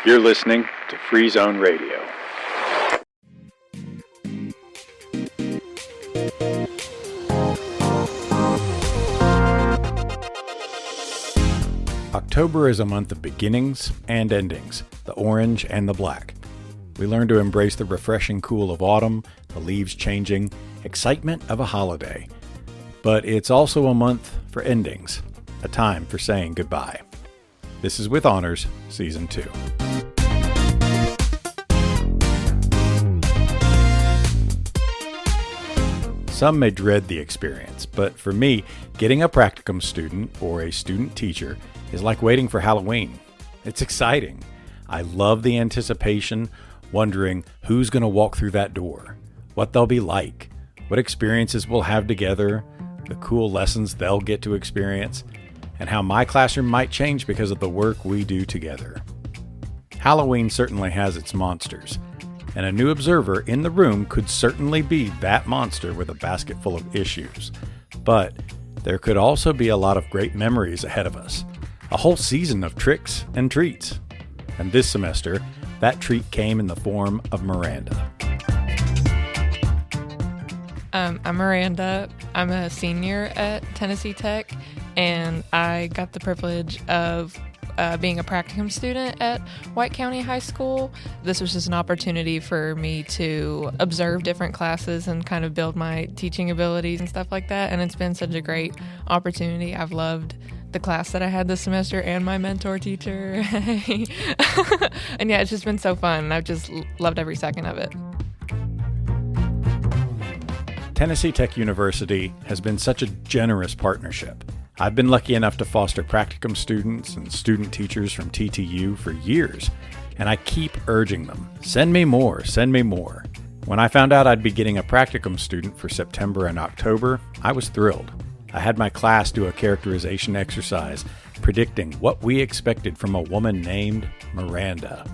You're listening to Free Zone Radio. October is a month of beginnings and endings, the orange and the black. We learn to embrace the refreshing cool of autumn, the leaves changing, excitement of a holiday. But it's also a month for endings, a time for saying goodbye. This is With Honors, Season 2. Some may dread the experience, but for me, getting a Practicum student or a student teacher is like waiting for Halloween. It's exciting. I love the anticipation, wondering who's going to walk through that door, what they'll be like, what experiences we'll have together, the cool lessons they'll get to experience, and how my classroom might change because of the work we do together. Halloween certainly has its monsters, and a new observer in the room could certainly be that monster with a basket full of issues. But there could also be a lot of great memories ahead of us, a whole season of tricks and treats. And this semester, that treat came in the form of Miranda. I'm Miranda. I'm a senior at Tennessee Tech, and I got the privilege of being a Practicum student at White County High School. This was just an opportunity for me to observe different classes and kind of build my teaching abilities and stuff like that, and it's been such a great opportunity. I've loved the class that I had this semester and my mentor teacher. And yeah, it's just been so fun. I've just loved every second of it. Tennessee Tech University has been such a generous partnership. I've been lucky enough to foster Practicum students and student teachers from TTU for years, and I keep urging them, send me more, send me more. When I found out I'd be getting a Practicum student for September and October, I was thrilled. I had my class do a characterization exercise predicting what we expected from a woman named Miranda.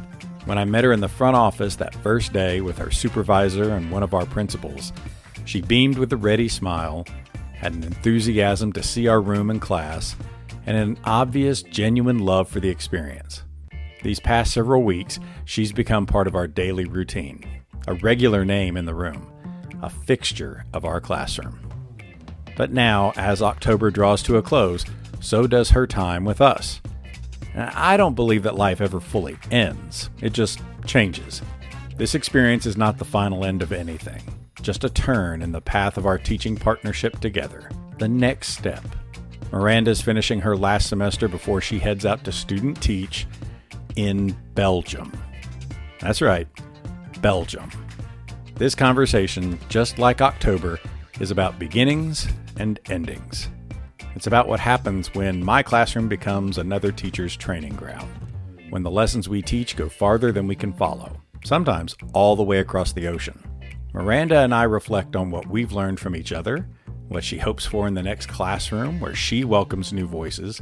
When I met her in the front office that first day with our supervisor and one of our principals, she beamed with a ready smile, had an enthusiasm to see our room and class, and an obvious, genuine love for the experience. These past several weeks, she's become part of our daily routine, a regular name in the room, a fixture of our classroom. But now, as October draws to a close, so does her time with us. And I don't believe that life ever fully ends. It just changes. This experience is not the final end of anything, just a turn in the path of our teaching partnership together, the next step. Miranda's finishing her last semester before she heads out to student teach in Belgium. That's right, Belgium. This conversation, just like October, is about beginnings and endings. It's about what happens when my classroom becomes another teacher's training ground, when the lessons we teach go farther than we can follow, sometimes all the way across the ocean. Miranda and I reflect on what we've learned from each other, what she hopes for in the next classroom where she welcomes new voices,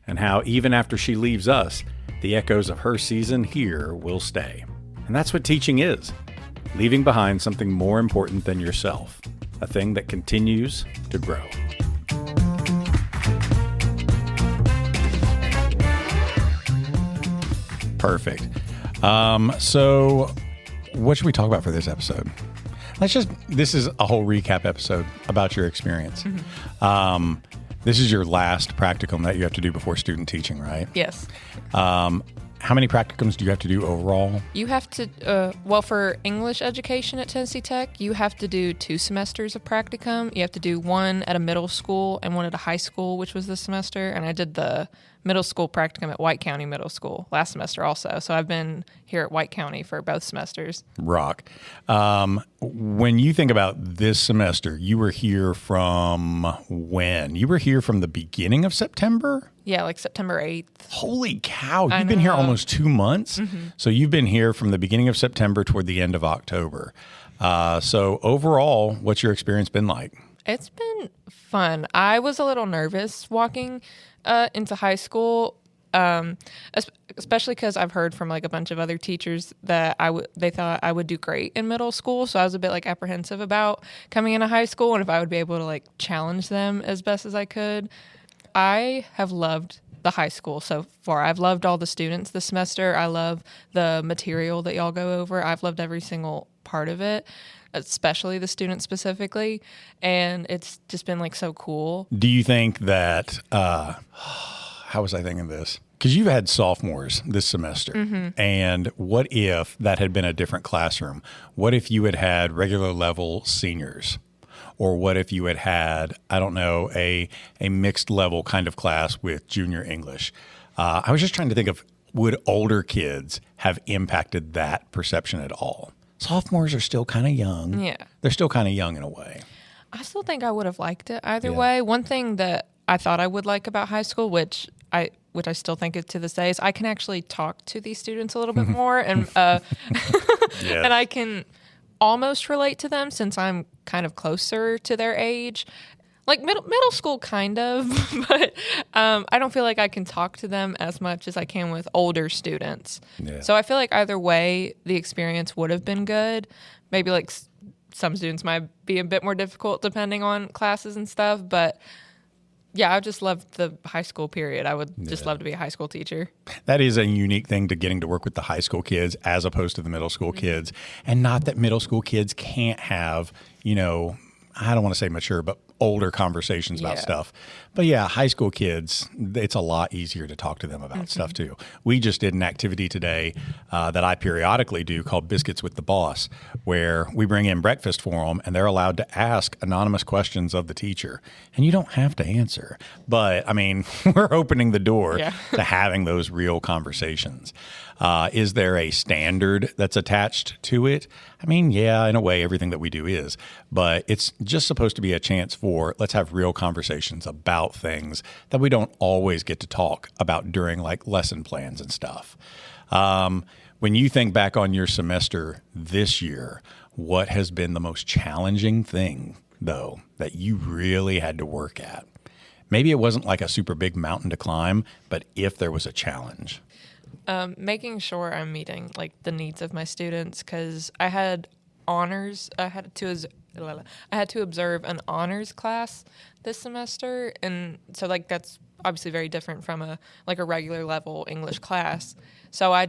and how even after she leaves us, the echoes of her season here will stay. And that's what teaching is, leaving behind something more important than yourself, a thing that continues to grow. Perfect. So what should we talk about for this episode? This is a whole recap episode about your experience. Mm-hmm. This is your last practicum that you have to do before student teaching, right? Yes. How many practicums do you have to do overall? You have to, for English education at Tennessee Tech, you have to do 2 semesters of practicum. You have to do one at a middle school and one at a high school, which was this semester. And I did the middle school practicum at White County Middle School last semester also. So I've been here at White County for both semesters. Rock. When you think about this semester, you were here from when? You were here from the beginning of September? Yeah, like September 8th. Holy cow. You've been here almost 2 months. Mm-hmm. So you've been here from the beginning of September toward the end of October. So overall, what's your experience been like? It's been fun. I was a little nervous walking into high school, especially because I've heard from like a bunch of other teachers that they thought I would do great in middle school. So I was a bit like apprehensive about coming into high school and if I would be able to like challenge them as best as I could. I have loved the high school so far. I've loved all the students this semester. I love the material that y'all go over. I've loved every single part of it, especially the students specifically. And it's just been like so cool. Do you think that, how was I thinking this? Because you've had sophomores this semester. And what if that had been a different classroom? What if you had had regular level seniors? Or what if you had had, I don't know, a mixed level kind of class with junior English? I was just trying to think of, would older kids have impacted that perception at all? Sophomores are still kind of young. Yeah. They're still kind of young in a way. I still think I would have liked it either way. One thing that I thought I would like about high school, which I still think it to this day, is I can actually talk to these students a little bit more, and and I can almost relate to them since I'm kind of closer to their age. Like middle school, kind of, but I don't feel like I can talk to them as much as I can with older students. Yeah. So I feel like either way, the experience would have been good. Maybe like some students might be a bit more difficult depending on classes and stuff, but yeah, I just loved the high school period. I would just love to be a high school teacher. That is a unique thing to getting to work with the high school kids as opposed to the middle school kids. And not that middle school kids can't have, I don't want to say mature, but older conversations about stuff. But yeah, high school kids, it's a lot easier to talk to them about stuff too. We just did an activity today that I periodically do called Biscuits with the Boss, where we bring in breakfast for them and they're allowed to ask anonymous questions of the teacher. And you don't have to answer. But I mean, we're opening the door to having those real conversations. Is there a standard that's attached to it? I mean, yeah, in a way, everything that we do is. But it's just supposed to be a chance for, let's have real conversations about things that we don't always get to talk about during like lesson plans and stuff. When you think back on your semester this year, what has been the most challenging thing, though, that you really had to work at? Maybe it wasn't like a super big mountain to climb, but if there was a challenge. Making sure I'm meeting like the needs of my students, because I had honors. I had to observe an honors class this semester, and so like that's obviously very different from a regular level English class. So I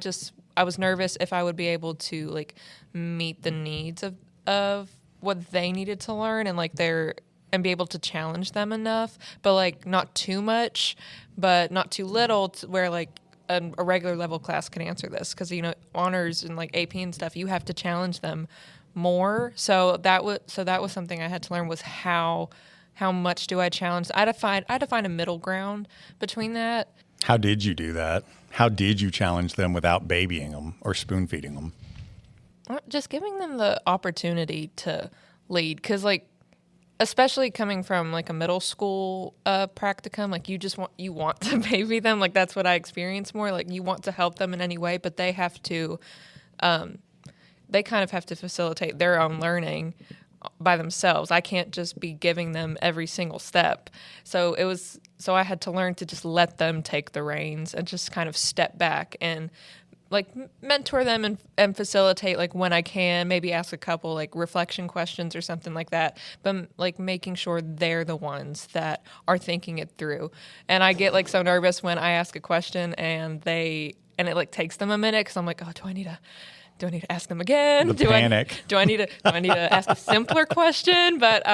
was nervous if I would be able to like meet the needs of what they needed to learn and be able to challenge them enough, but like not too much, but not too little to where like a regular level class can answer this, because honors and like AP and stuff, you have to challenge them more. So that was something I had to learn, was how much do I challenge? I had to find a middle ground between that. How did you do that? How did you challenge them without babying them or spoon feeding them? Just giving them the opportunity to lead, because like, especially coming from like a middle school practicum, like you want to baby them. Like that's what I experience more. Like you want to help them in any way, but they have to, they kind of have to facilitate their own learning by themselves. I can't just be giving them every single step. So I had to learn to just let them take the reins and just kind of step back and like mentor them and facilitate like when I can, maybe ask a couple like reflection questions or something like that, but like making sure they're the ones that are thinking it through. And I get like so nervous when I ask a question and it like takes them a minute, because I'm like, oh, do I need to ask them again? The panic. Do I need to ask a simpler question? But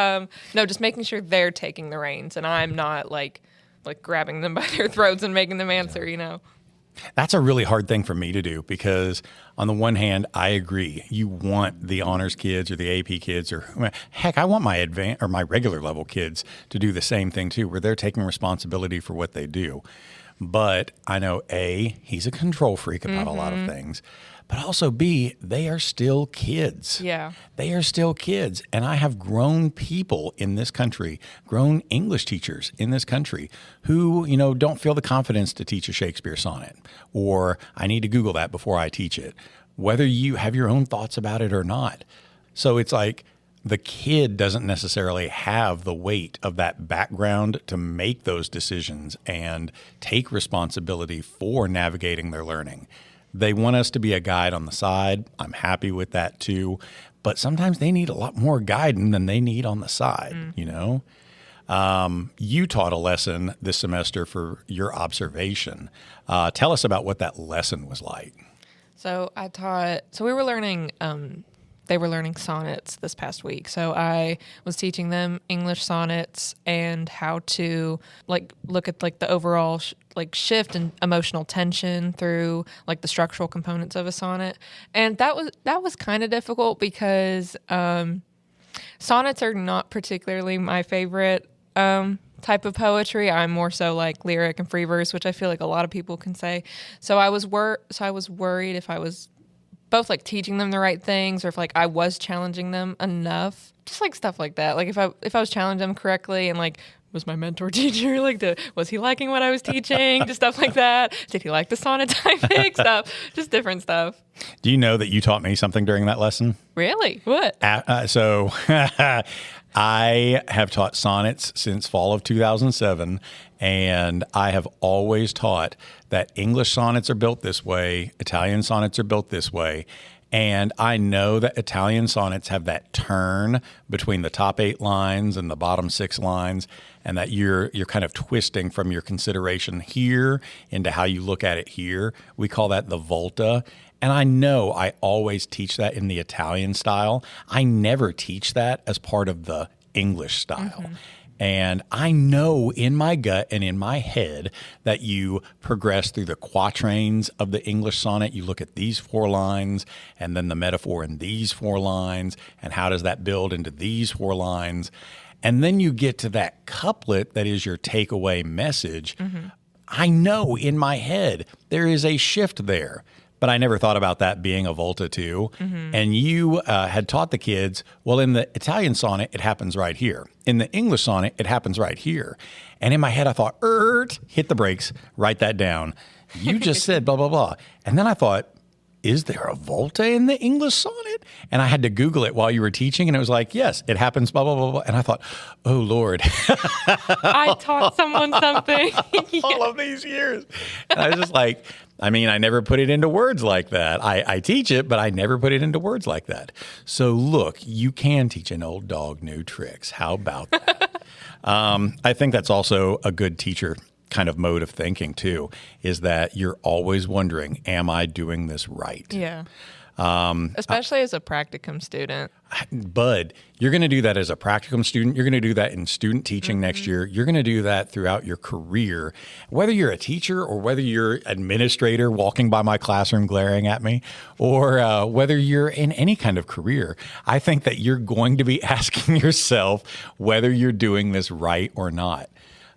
no, just making sure they're taking the reins and I'm not like grabbing them by their throats and making them answer, That's a really hard thing for me to do, because on the one hand, I agree. You want the honors kids or the AP kids, or heck, I want my my regular level kids to do the same thing too, where they're taking responsibility for what they do. But I know he's a control freak about a lot of things. But also B, they are still kids. Yeah. They are still kids. And I have grown people in this country, grown English teachers in this country who, don't feel the confidence to teach a Shakespeare sonnet, or I need to Google that before I teach it, whether you have your own thoughts about it or not. So it's like the kid doesn't necessarily have the weight of that background to make those decisions and take responsibility for navigating their learning. They want us to be a guide on the side. I'm happy with that too. But sometimes they need a lot more guidance than they need on the side, You taught a lesson this semester for your observation. Tell us about what that lesson was like. So we were learning, they were learning sonnets this past week. So I was teaching them English sonnets and how to look at the overall shift and emotional tension through the structural components of a sonnet. And that was kind of difficult because sonnets are not particularly my favorite type of poetry. I'm more so lyric and free verse, which I feel like a lot of people can say. So I was worried if I was both teaching them the right things or if I was challenging them enough, just stuff like that. If I was challenging them correctly and was my mentor teacher was he liking what I was teaching? Just stuff like that. Did he like the sonnet typing stuff? Just different stuff. Do you know that you taught me something during that lesson? Really? What? So I have taught sonnets since fall of 2007, and I have always taught that English sonnets are built this way, Italian sonnets are built this way, and I know that Italian sonnets have that turn between the top 8 lines and the bottom 6 lines, and that you're kind of twisting from your consideration here into how you look at it here. We call that the volta. And I know I always teach that in the Italian style. I never teach that as part of the English style. Mm-hmm. And I know in my gut and in my head that you progress through the quatrains of the English sonnet. You look at these 4 lines and then the metaphor in these 4 lines, and how does that build into these 4 lines? And then you get to that couplet that is your takeaway message. Mm-hmm. I know in my head there is a shift there. But I never thought about that being a volta too. Mm-hmm. And you had taught the kids, well, in the Italian sonnet, it happens right here. In the English sonnet, it happens right here. And in my head, I thought, hit the brakes, write that down. You just said blah, blah, blah. And then I thought, is there a volta in the English sonnet? And I had to Google it while you were teaching, and it was like, yes, it happens, blah, blah, blah, blah. And I thought, oh, Lord. I taught someone something. All of these years. And I was just like, I never put it into words like that. I teach it, but I never put it into words like that. So look, you can teach an old dog new tricks. How about that? I think that's also a good teacher kind of mode of thinking too, is that you're always wondering, am I doing this right? Yeah. Especially as a practicum student. Bud, you're going to do that as a practicum student. You're going to do that in student teaching next year. You're going to do that throughout your career, whether you're a teacher or whether you're administrator walking by my classroom glaring at me, or whether you're in any kind of career. I think that you're going to be asking yourself whether you're doing this right or not.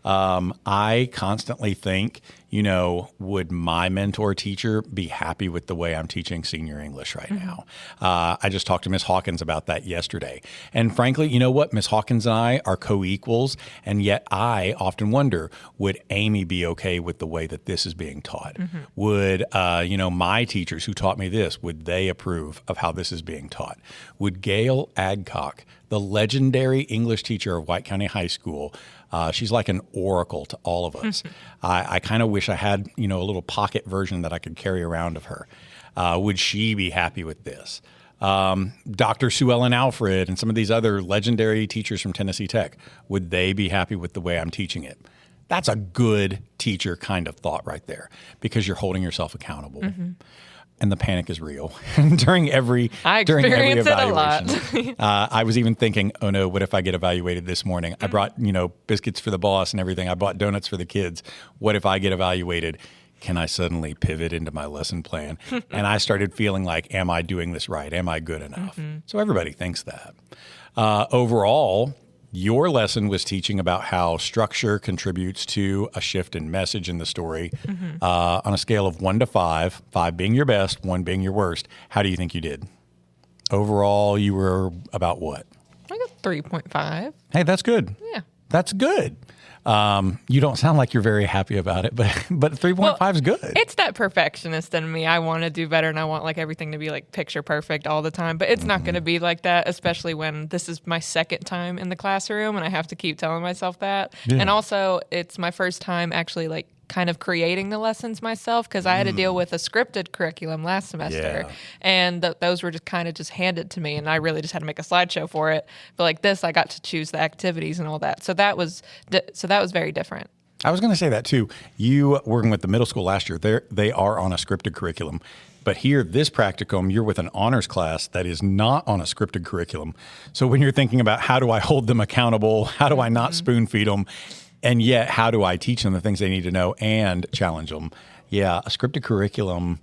I constantly think, would my mentor teacher be happy with the way I'm teaching senior English right now? I just talked to Miss Hawkins about that yesterday. And frankly, you know what? Miss Hawkins and I are co-equals. And yet I often wonder, would Amy be okay with the way that this is being taught? Mm-hmm. Would, my teachers who taught me this, would they approve of how this is being taught? Would Gail Adcock, the legendary English teacher of White County High School, she's like an oracle to all of us. I kind of wish I had, a little pocket version that I could carry around of her. Would she be happy with this? Dr. Sue Ellen Alfred and some of these other legendary teachers from Tennessee Tech, would they be happy with the way I'm teaching it? That's a good teacher kind of thought right there, because you're holding yourself accountable. Mm-hmm. And the panic is real during every evaluation. A lot. I was even thinking, oh no, what if I get evaluated this morning? I brought, biscuits for the boss and everything. I bought donuts for the kids. What if I get evaluated? Can I suddenly pivot into my lesson plan? And I started feeling like, am I doing this right? Am I good enough? Mm-hmm. So everybody thinks that. Overall, your lesson was teaching about how structure contributes to a shift in message in the story. Mm-hmm. On a scale of 1 to 5, 5 being your best, 1 being your worst. How do you think you did? Overall, you were about what? I got 3.5. Hey, that's good. Yeah. That's good. You don't sound like you're very happy about it, but 3.5 is good. It's that perfectionist in me. I want to do better, and I want everything to be picture perfect all the time. But it's not going to be like that, especially when this is my second time in the classroom, and I have to keep telling myself that. Yeah. And also, it's my first time actually kind of creating the lessons myself, because I had to deal with a scripted curriculum last semester, and those were just handed to me, and I really just had to make a slideshow for it. But like this, I got to choose the activities and all that, so that was very different. I was going to say that too. You working with the middle school last year, they are on a scripted curriculum. But here, this practicum, you're with an honors class that is not on a scripted curriculum. So when you're thinking about how do I hold them accountable, how do I not spoon feed them, and yet how do I teach them the things they need to know and challenge them? Yeah, a scripted curriculum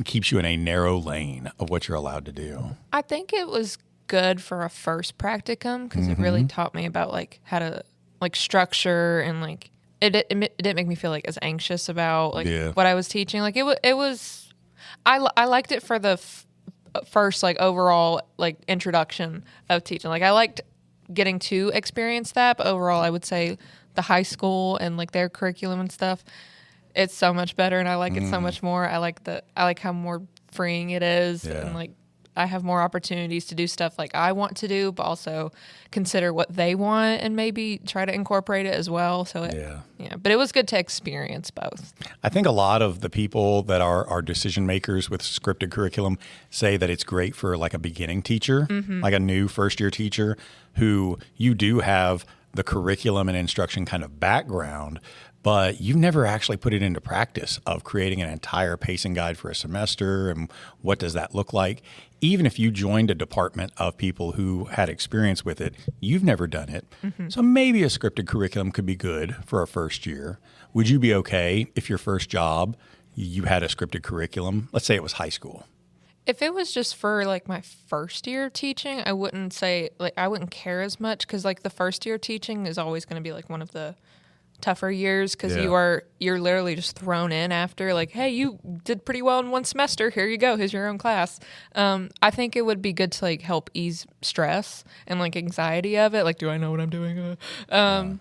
keeps you in a narrow lane of what you're allowed to do. I think it was good for a first practicum because it really taught me about like how to like structure, and like it didn't make me feel like as anxious about like what I was teaching. Like it was. I liked it for the first like overall like introduction of teaching. Like I liked getting to experience that, but overall I would say the high school and like their curriculum and stuff, it's so much better, and I like it so much more. I like how more freeing it is, and like I have more opportunities to do stuff like I want to do, but also consider what they want and maybe try to incorporate it as well. So but it was good to experience both. I think a lot of the people that are decision makers with scripted curriculum say that it's great for like a beginning teacher, like a new first year teacher who you do have the curriculum and instruction kind of background, but you've never actually put it into practice of creating an entire pacing guide for a semester, and what does that look like? Even if you joined a department of people who had experience with it, you've never done it. So maybe a scripted curriculum could be good for a first year. Would you be okay if your first job, you had a scripted curriculum? Let's say it was high school. If it was just for like my first year teaching, I wouldn't care as much, because like the first year teaching is always going to be like one of the tougher years, because you're literally just thrown in after like, hey, you did pretty well in one semester, here you go, here's your own class. I think it would be good to like help ease stress and like anxiety of it, like, do I know what I'm doing? But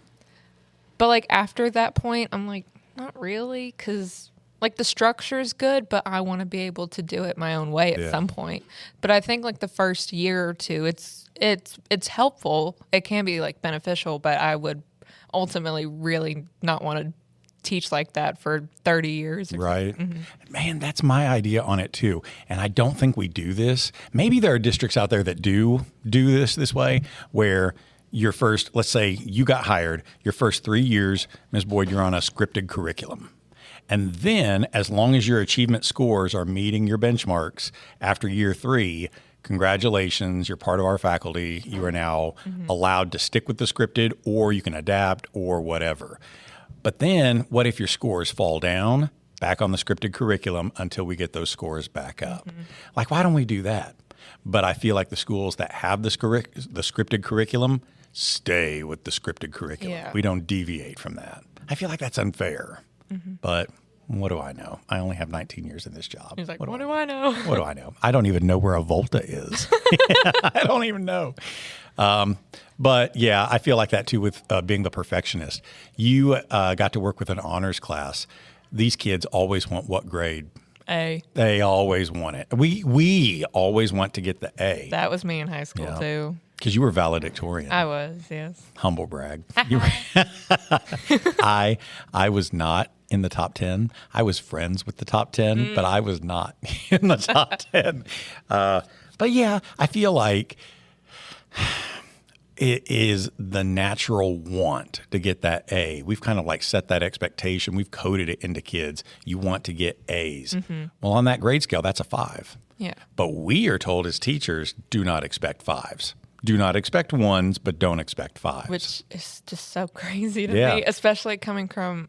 like after that point, I'm like, not really, because like the structure is good, but I want to be able to do it my own way at some point. But I think like the first year or two, it's helpful, it can be like beneficial, but I would ultimately really not want to teach like that for 30 years. Right. Man, that's my idea on it too. And I don't think we do this. Maybe there are districts out there that do this way, where your first, let's say you got hired, your first 3 years, Ms. Boyd, you're on a scripted curriculum. And then as long as your achievement scores are meeting your benchmarks after year 3, congratulations, you're part of our faculty. You are now allowed to stick with the scripted, or you can adapt or whatever. But then what if your scores fall down back on the scripted curriculum until we get those scores back up? Like, why don't we do that? But I feel like the schools that have the scripted curriculum stay with the scripted curriculum. Yeah. We don't deviate from that. I feel like that's unfair. But what do I know? I only have 19 years in this job. He's like, what do I know? What do I know? I don't even know where a Volta is. I don't even know. But yeah, I feel like that too with being the perfectionist. You got to work with an honors class. These kids always want what grade? A. They always want it. We always want to get the A. That was me in high school too. Because you were valedictorian. I was, yes. Humble brag. I was not in the top 10. I was friends with the top 10, but I was not in the top 10. But yeah, I feel like it is the natural want to get that A. We've kind of like set that expectation. We've coded it into kids. You want to get A's. Well, on that grade scale, that's a 5. Yeah. But we are told as teachers, do not expect 5s. Do not expect 1s, but don't expect 5s. Which is just so crazy to me, especially coming from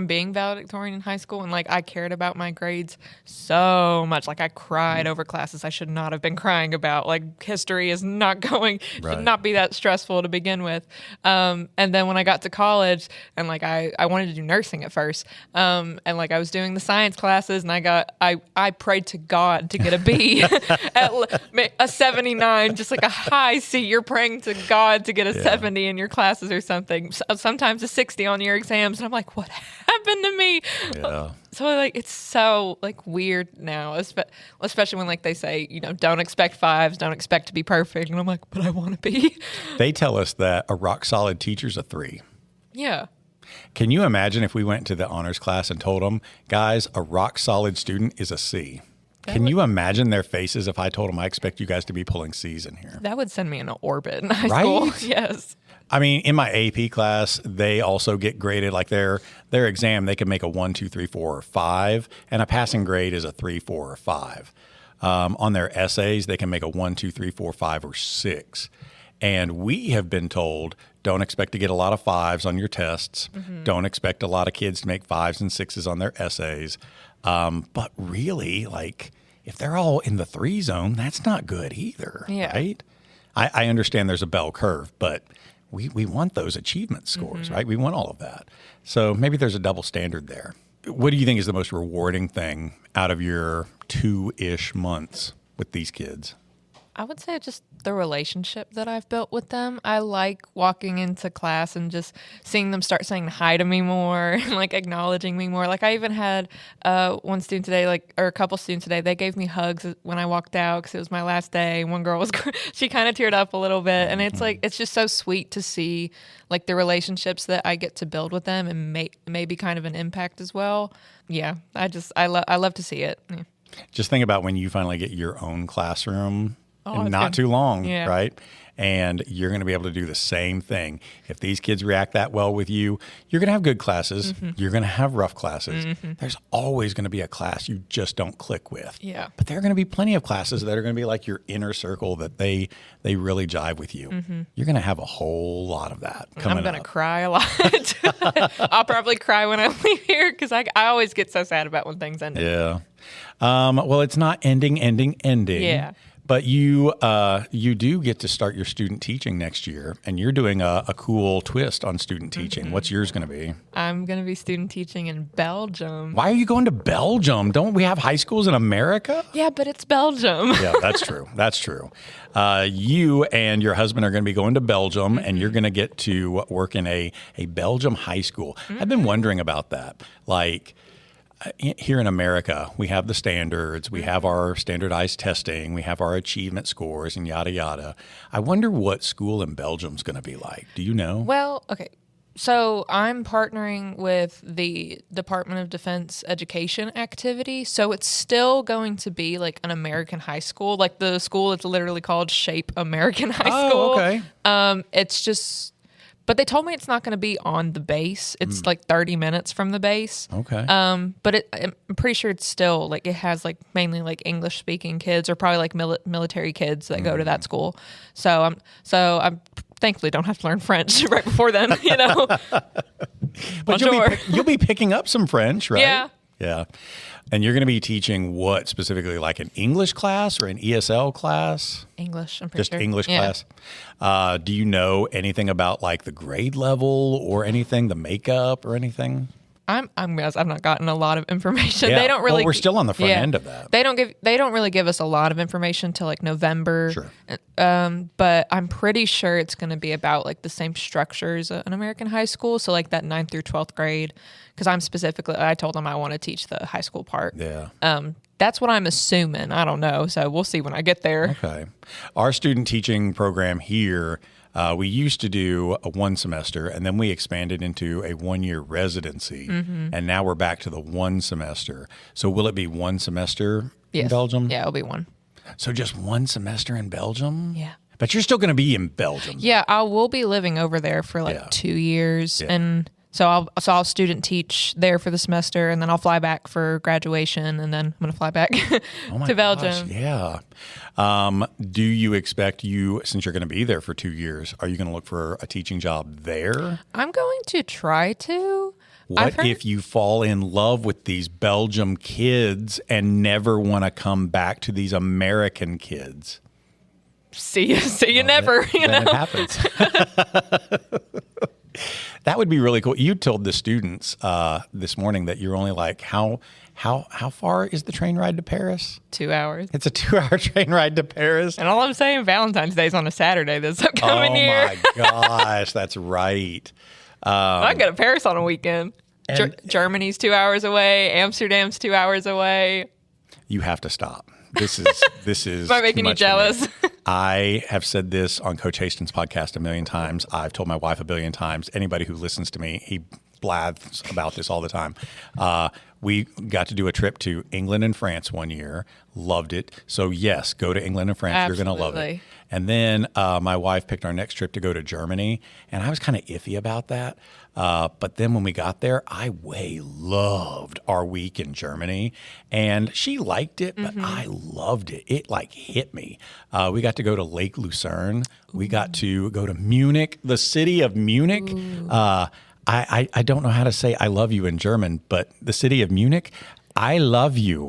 being valedictorian in high school, and like I cared about my grades so much. Like I cried over classes I should not have been crying about. Like history is not should not be that stressful to begin with. And then when I got to college, and like I wanted to do nursing at first, and like I was doing the science classes, and I prayed to God to get a B, a 79, just like a high C. You're praying to God to get a 70 in your classes or something. Sometimes a 60 on your exams, and I'm like, what happened to me? Yeah. So like it's so like weird now, especially when like they say, don't expect 5s, don't expect to be perfect, and I'm like, but I want to be. They tell us that a rock solid teacher's a 3. Yeah. Can you imagine if we went to the honors class and told them, guys, a rock solid student is a C? Can you imagine their faces if I told them I expect you guys to be pulling C's in here? That would send me in an orbit in high school. Yes. I mean, in my AP class, they also get graded like their exam. They can make a 1, 2, 3, 4, or 5, and a passing grade is a 3, 4, or 5. On their essays, they can make a 1, 2, 3, 4, 5, or 6. And we have been told, don't expect to get a lot of 5s on your tests. Mm-hmm. Don't expect a lot of kids to make 5s and 6s on their essays. But really, like, if they're all in the 3 zone, that's not good either, right? I understand there's a bell curve, but we want those achievement scores, right? We want all of that. So maybe there's a double standard there. What do you think is the most rewarding thing out of your 2-ish months with these kids? I would say just the relationship that I've built with them. I like walking into class and just seeing them start saying hi to me more and like acknowledging me more. Like I even had one student today, or a couple students today, they gave me hugs when I walked out because it was my last day. One girl she kind of teared up a little bit, and it's like it's just so sweet to see like the relationships that I get to build with them and maybe kind of an impact as well. Yeah, I love to see it. Yeah. Just think about when you finally get your own classroom. Not too long, right? And you're going to be able to do the same thing. If these kids react that well with you, you're going to have good classes. Mm-hmm. You're going to have rough classes. Mm-hmm. There's always going to be a class you just don't click with. Yeah. But there are going to be plenty of classes that are going to be like your inner circle that they really jive with you. Mm-hmm. You're going to have a whole lot of that coming up. I'm going to cry a lot. I'll probably cry when I leave here because I always get so sad about when things end. Yeah. Well, it's not ending. Yeah. But you do get to start your student teaching next year, and you're doing a cool twist on student teaching. Mm-hmm. What's yours going to be? I'm going to be student teaching in Belgium. Why are you going to Belgium? Don't we have high schools in America? Yeah, but it's Belgium. Yeah, that's true. That's true. You and your husband are going to be going to Belgium, and you're going to get to work in a Belgium high school. Mm-hmm. I've been wondering about that. Like, here in America, we have the standards, we have our standardized testing, we have our achievement scores and yada, yada. I wonder what school in Belgium is going to be like. Do you know? Well, okay. So I'm partnering with the Department of Defense education activity. So it's still going to be like an American high school. Like the school is literally called Shape American High School. Oh, okay. It's just... But they told me it's not going to be on the base. It's like 30 minutes from the base. Okay. But I'm pretty sure it's still like it has like mainly like English speaking kids or probably like military kids that go to that school. So I'm thankfully don't have to learn French right before then. You know. But you'll be picking up some French, right? Yeah. Yeah. And you're going to be teaching what specifically, like an English class or an ESL class? English, I'm pretty sure. Just English class. Do you know anything about like the grade level or anything, the makeup or anything? I've not gotten a lot of information. Yeah. They don't really. Well, we're still on the front end of that. They don't really give us a lot of information till like November. Sure. But I'm pretty sure it's going to be about like the same structures an American high school. So like that 9th through 12th grade. Because I told them I want to teach the high school part. Yeah. That's what I'm assuming. I don't know. So we'll see when I get there. Okay. Our student teaching program here. We used to do a 1 semester, and then we expanded into a 1-year residency, and now we're back to the 1 semester. So will it be 1 semester in Belgium? Yeah, it'll be 1. So just 1 semester in Belgium? Yeah. But you're still going to be in Belgium. Yeah, I will be living over there for like 2 years, and so I'll student teach there for the semester, and then I'll fly back for graduation, and then I'm going to fly back to Belgium. Gosh, yeah. Do you expect since you're going to be there for 2 years, are you going to look for a teaching job there? I'm going to try to. What if you fall in love with these Belgium kids and never want to come back to these American kids? See you never. Then it happens. That would be really cool. You told the students this morning that you're only like, how far is the train ride to Paris? 2 hours. It's a 2-hour train ride to Paris. And all I'm saying, Valentine's Day is on a Saturday this upcoming year. Oh my gosh, that's right. I go to Paris on a weekend. Germany's 2 hours away. Amsterdam's 2 hours away. You have to stop. This is. Am I making you jealous? I have said this on Coach Hastings' podcast a million times. I've told my wife a billion times. Anybody who listens to me, blaths about this all the time. We got to do a trip to England and France one year. Loved it. So yes, go to England and France. Absolutely. You're going to love it. And then my wife picked our next trip to go to Germany, and I was kind of iffy about that. But then when we got there, I way loved our week in Germany, and she liked it, but I loved it. It like hit me. We got to go to Lake Lucerne. We got to go to Munich, the city of Munich. I don't know how to say I love you in German, but the city of Munich, I love you.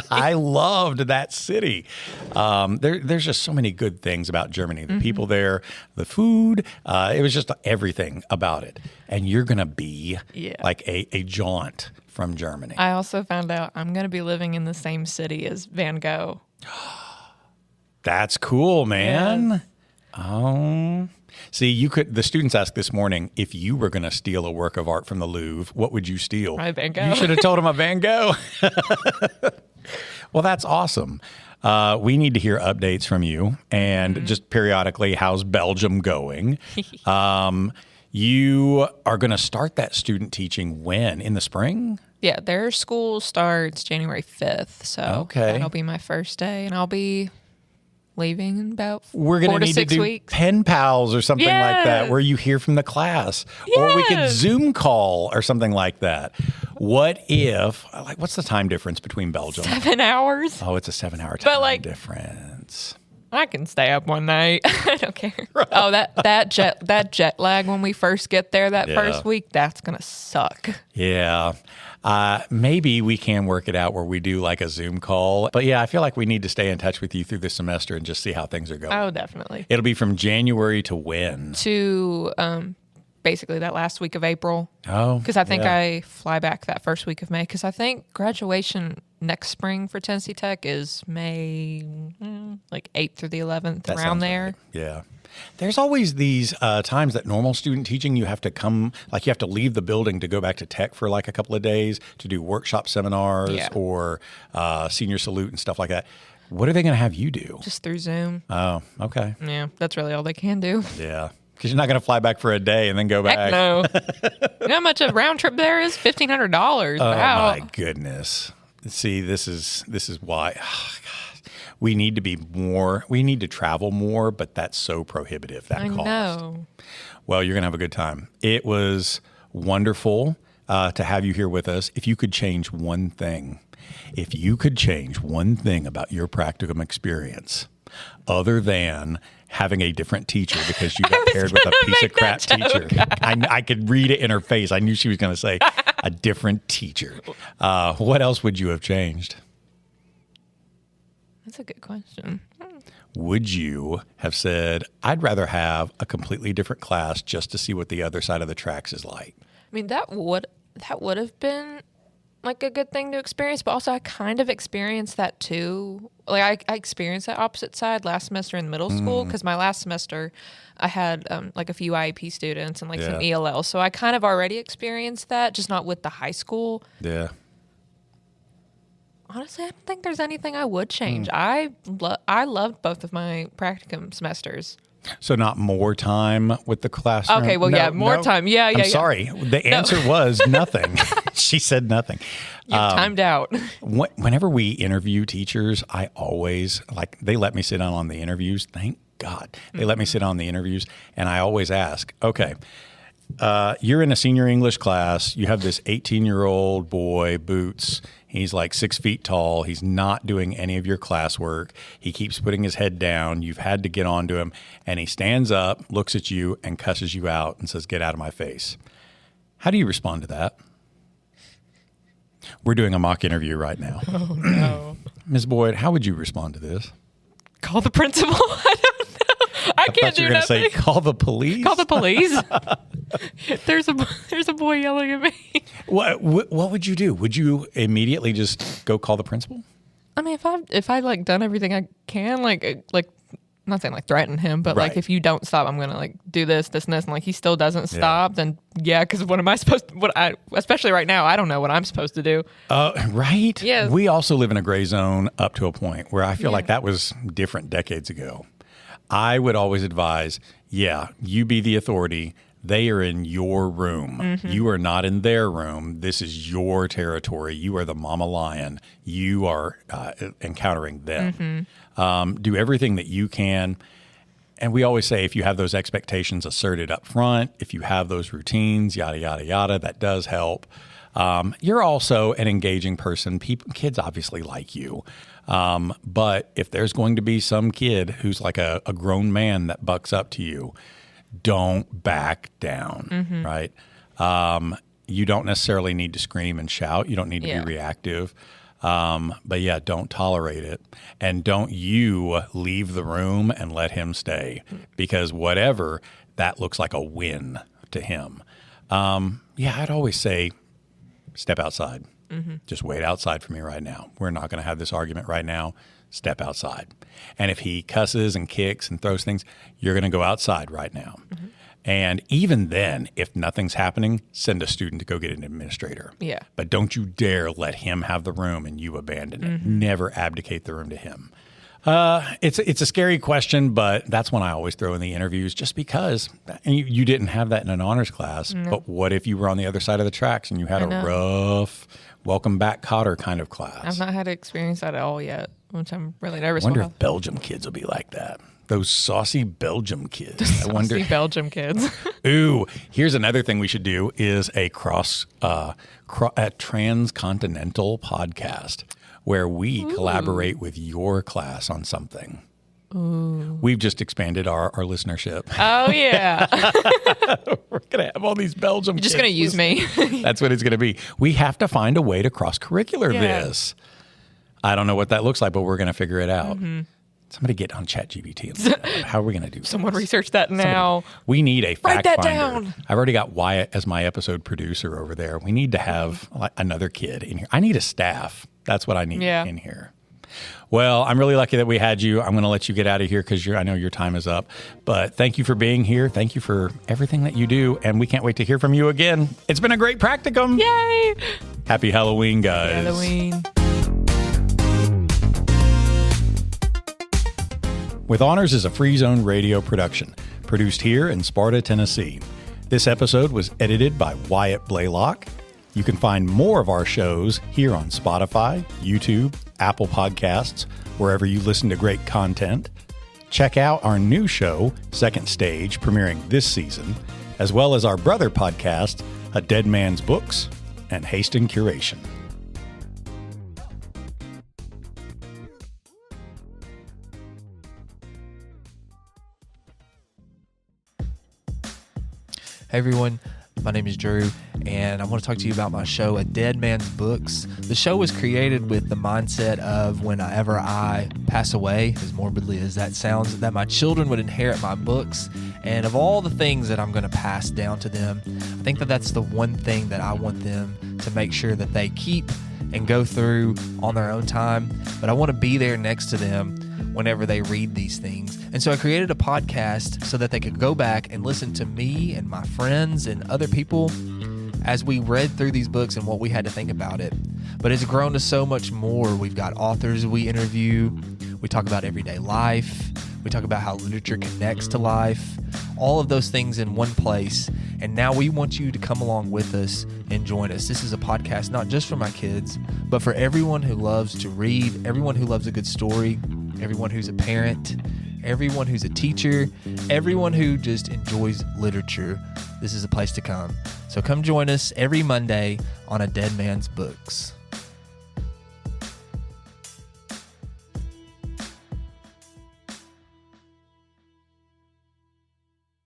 I loved that city. There's just so many good things about Germany. The people there, the food, it was just everything about it. And you're going to be like a jaunt from Germany. I also found out I'm going to be living in the same city as Van Gogh. That's cool, man. Yes. Oh. See, the students asked this morning, if you were going to steal a work of art from the Louvre, what would you steal? My Van Gogh. You should have told them a Van Gogh. Well, that's awesome. We need to hear updates from you, and just periodically, how's Belgium going? You are going to start that student teaching when? In the spring? Yeah, their school starts January 5th, so that'll be my first day, and I'll be leaving in about We're going 4 to to need 6 to do weeks. pen pals or something like that, Yes. where you hear from the class, or we could Yes. Zoom call or something like that. What if, like, what's the time difference between Belgium? 7 hours. Oh, it's a 7-hour time like- difference. I can stay up one night. I don't care. Oh, that jet lag when we first get there that first week, that's gonna suck. Yeah. Maybe we can work it out where we do like a Zoom call. But yeah, I feel like we need to stay in touch with you through the semester and just see how things are going. Oh, definitely. It'll be from January to when? To basically that last week of April. Oh, Because I think yeah. I fly back that first week of May. Because I think graduation next spring for Tennessee Tech is May, like 8th through the 11th, That around sounds there. right. Yeah. There's always these times that normal student teaching, you have to come, like you have to leave the building to go back to tech for like a couple of days to do workshop seminars or senior salute and stuff like that. What are they going to have you do? Just through Zoom. Oh, okay. Yeah, that's really all they can do. Yeah. Because you're not going to fly back for a day and then go back. Heck no. You know how much a round trip there is? $1,500. Oh, Wow. my goodness. See, this is why we need to be more, we need to travel more, but that's so prohibitive, that I cost. know. Well, you're going to have a good time. It was wonderful to have you here with us. If you could change one thing about your practicum experience, other than having a different teacher because you got paired with a piece of crap teacher. I could read it in her face. I knew she was going to say a different teacher. What else would you have changed? That's a good question. Would you have said, I'd rather have a completely different class just to see what the other side of the tracks is like? I mean, that would have been like a good thing to experience, but also I kind of experienced that too. Like I experienced that opposite side last semester in middle school because my last semester I had like a few IEP students and like some ELL. So I kind of already experienced that, just not with the high school. Yeah. Honestly, I don't think there's anything I would change. I loved both of my practicum semesters. So not more time with the classroom? Okay, well, more time. Yeah. I'm sorry. The answer was nothing. She said nothing. You've timed out. Whenever we interview teachers, I always, like, they let me sit down on the interviews. Thank God. They let me sit on the interviews, and I always ask, okay, you're in a senior English class. You have this 18-year-old boy, Boots. He's like 6 feet tall. He's not doing any of your classwork. He keeps putting his head down. You've had to get on to him. And he stands up, looks at you, and cusses you out and says, "Get out of my face." How do you respond to that? We're doing a mock interview right now. Oh, no. Ms. Boyd, how would you respond to this? Call the principal? I don't know. I can't thought you do were going to nothing. say, call the police. Call the police. There's a boy yelling at me. What would you do? Would you immediately just go call the principal? I mean, if I like done everything I can, like I'm not saying like threaten him, but like Right. if you don't stop, I'm gonna like do this, and this, and like he still doesn't stop, then yeah, because what am I supposed to, especially right now, I don't know what I'm supposed to do. Right? Yes. We also live in a gray zone up to a point where I feel like that was different decades ago. I would always advise, you be the authority. They are in your room. You are not in their room. This is your territory. You are the mama lion. You are encountering them. Do everything that you can. And we always say if you have those expectations asserted up front, if you have those routines, yada, yada, yada, that does help. You're also an engaging person. Kids obviously like you. But if there's going to be some kid who's like a grown man that bucks up to you, don't back down, right? You don't necessarily need to scream and shout. You don't need to be reactive. But yeah, don't tolerate it. And don't you leave the room and let him stay, because whatever, that looks like a win to him. I'd always say, step outside. Just wait outside for me right now. We're not going to have this argument right now. Step outside. And if he cusses and kicks and throws things, you're going to go outside right now. And even then, if nothing's happening, send a student to go get an administrator. Yeah. But don't you dare let him have the room and you abandon it. Never abdicate the room to him. It's a scary question, but that's one I always throw in the interviews, just because you didn't have that in an honors class. But what if you were on the other side of the tracks and you had a rough welcome back Cotter kind of class? I've not had to experience that at all yet, which I'm really nervous I wonder about. if Belgium kids will be like that. Those saucy Belgium kids. Saucy Belgium kids. Ooh, here's another thing we should do is a transcontinental podcast where we collaborate with your class on something. Ooh. We've just expanded our listenership. Oh, yeah. We're going to have all these Belgium kids. You're just going to use me. That's what it's going to be. We have to find a way to cross-curricular this. I don't know what that looks like, but we're going to figure it out. Somebody get on ChatGPT and look at how are we going to do Someone this? research that now. We need a fact Write that finder. down. I've already got Wyatt as my episode producer over there. We need to have another kid in here. I need a staff. That's what I need in here. Well, I'm really lucky that we had you. I'm going to let you get out of here because I know your time is up. But thank you for being here. Thank you for everything that you do. And we can't wait to hear from you again. It's been a great practicum. Yay! Happy Halloween, guys. Halloween. With Honors is a Free Zone radio production, produced here in Sparta, Tennessee. This episode was edited by Wyatt Blaylock. You can find more of our shows here on Spotify, YouTube, Apple Podcasts, wherever you listen to great content. Check out our new show, Second Stage, premiering this season, as well as our brother podcast, A Dead Man's Books and Haston Curation. Hey everyone, my name is Drew, and I want to talk to you about my show, A Dead Man's Books. The show was created with the mindset of whenever I pass away, as morbidly as that sounds, that my children would inherit my books, and of all the things that I'm going to pass down to them, I think that that's the one thing that I want them to make sure that they keep and go through on their own time, but I want to be there next to them whenever they read these things. And so I created a podcast so that they could go back and listen to me and my friends and other people as we read through these books and what we had to think about it. But it's grown to so much more. We've got authors we interview. We talk about everyday life. We talk about how literature connects to life. All of those things in one place. And now we want you to come along with us and join us. This is a podcast not just for my kids, but for everyone who loves to read, everyone who loves a good story, everyone who's a parent, everyone who's a teacher, everyone who just enjoys literature. This is a place to come. So come join us every Monday on A Dead Man's Books.